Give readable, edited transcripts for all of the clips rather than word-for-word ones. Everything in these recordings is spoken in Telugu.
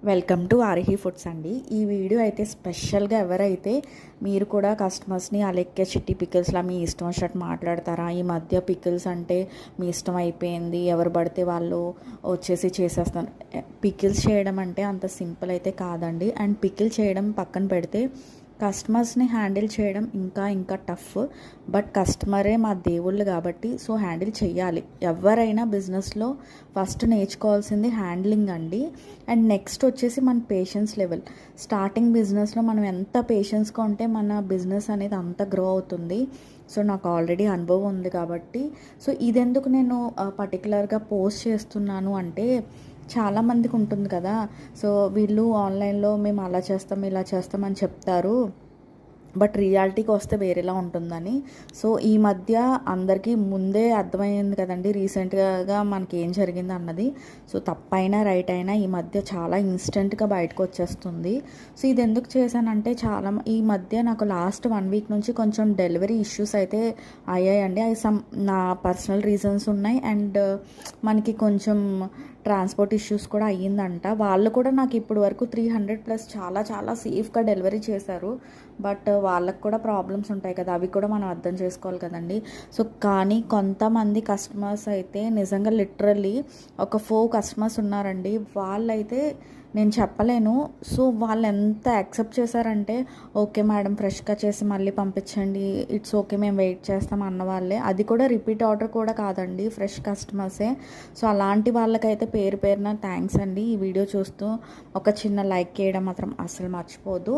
వెల్కమ్ టు ఆర్హి ఫుడ్స్ అండి. ఈ వీడియో అయితే స్పెషల్గా ఎవరైతే మీరు కూడా కస్టమర్స్ని అలెక్కే చిట్టి పికిల్స్లా మీ ఇష్టం వచ్చినట్టు మాట్లాడతారా, ఈ మధ్య పికిల్స్ అంటే మీ ఇష్టం అయిపోయింది, ఎవరు పడితే వాళ్ళు వచ్చేసి చేసేస్తాను. పికిల్స్ చేయడం అంటే అంత సింపుల్ అయితే కాదండి. అండ్ పికిల్ చేయడం పక్కన పెడితే కస్టమర్స్ని హ్యాండిల్ చేయడం ఇంకా టఫ్. బట్ కస్టమరే మా దేవుళ్ళు కాబట్టి సో హ్యాండిల్ చేయాలి. ఎవరైనా బిజినెస్లో ఫస్ట్ నేర్చుకోవాల్సింది హ్యాండ్లింగ్ అండి. అండ్ నెక్స్ట్ వచ్చేసి మన పేషెన్స్ లెవెల్. స్టార్టింగ్ బిజినెస్లో మనం ఎంత పేషెన్స్గా ఉంటే మన బిజినెస్ అనేది అంత గ్రో అవుతుంది. సో నాకు ఆల్రెడీ అనుభవం ఉంది కాబట్టి సో ఇదెందుకు నేను పర్టికులర్గా పోస్ట్ చేస్తున్నాను అంటే, చాలామందికి ఉంటుంది కదా, సో వీళ్ళు ఆన్లైన్లో మేము అలా చేస్తాం ఇలా చేస్తామని చెప్తారు, బట్ రియాలిటీకి వస్తే వేరేలా ఉంటుందని. సో ఈ మధ్య అందరికీ ముందే అర్థమైంది కదండి రీసెంట్గా మనకి ఏం జరిగింది అన్నది. సో తప్పైనా రైట్ అయినా ఈ మధ్య చాలా ఇన్స్టెంట్గా బయటకు వచ్చేస్తుంది. సో ఇది ఎందుకు చేశానంటే, ఈ మధ్య నాకు లాస్ట్ 1 వీక్ నుంచి కొంచెం డెలివరీ ఇష్యూస్ అయితే అయ్యాయండి. అవి నా పర్సనల్ రీజన్స్ ఉన్నాయి. అండ్ మనకి కొంచెం ట్రాన్స్పోర్ట్ ఇష్యూస్ కూడా అయ్యిందంట. వాళ్ళు కూడా నాకు ఇప్పటి వరకు 300+ చాలా సేఫ్గా డెలివరీ చేశారు. బట్ వాళ్ళకు కూడా ప్రాబ్లమ్స్ ఉంటాయి కదా, అవి కూడా మనం అర్థం చేసుకోవాలి కదండి. సో కానీ కొంతమంది కస్టమర్స్ అయితే నిజంగా లిటరల్లీ ఒక 4 కస్టమర్స్ ఉన్నారండి, వాళ్ళైతే నేను చెప్పలేను. సో వాళ్ళు ఎంత యాక్సెప్ట్ చేశారంటే, ఓకే మేడం ఫ్రెష్గా చేసి మళ్ళీ పంపించండి, ఇట్స్ ఓకే మేము వెయిట్ చేస్తాం అన్న వాళ్ళే. అది కూడా రిపీట్ ఆర్డర్ కూడా కాదండి, ఫ్రెష్ కస్టమర్సే. సో అలాంటి వాళ్ళకైతే పేరున థ్యాంక్స్ అండి. ఈ వీడియో చూస్తూ ఒక చిన్న లైక్ చేయడం మాత్రం అస్సలు మర్చిపోదు.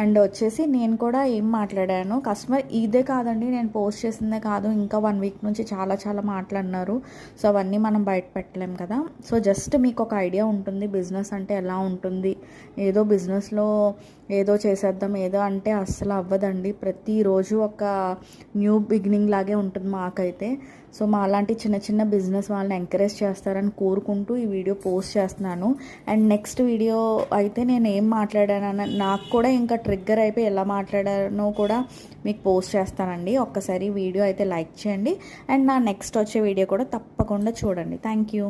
అండ్ వచ్చేసి నేను కూడా ఏం మాట్లాడాను, కస్టమర్ ఇదే కాదండి, నేను పోస్ట్ చేసిందే కాదు, ఇంకా 1 వీక్ నుంచి చాలా మాట్లాడినారు. సో అవన్నీ మనం బయట పెట్టలేం కదా. సో జస్ట్ మీకు ఒక ఐడియా ఉంటుంది బిజినెస్ అంటే ఎలా ఉంటుంది. ఏదో బిజినెస్లో ఏదో చేసేద్దాం ఏదో అంటే అస్సలు అవ్వదండి. ప్రతిరోజు ఒక న్యూ బిగినింగ్ లాగే ఉంటుంది మాకైతే. సో మా అలాంటి చిన్న బిజినెస్ వాళ్ళని ఎంకరేజ్ చేస్తారని కోరుకుంటూ ఈ వీడియో పోస్ట్ చేస్తున్నాను. అండ్ నెక్స్ట్ వీడియో అయితే నేను ఏం మాట్లాడానని నాకు కూడా ఇంకా ట్రిగ్గర్ అయిపోయి ఎలా మాట్లాడానో కూడా మీకు పోస్ట్ చేస్తానండి. ఒక్కసారి వీడియో అయితే లైక్ చేయండి. అండ్ నా నెక్స్ట్ వచ్చే వీడియో కూడా తప్పకుండా చూడండి. Thank you.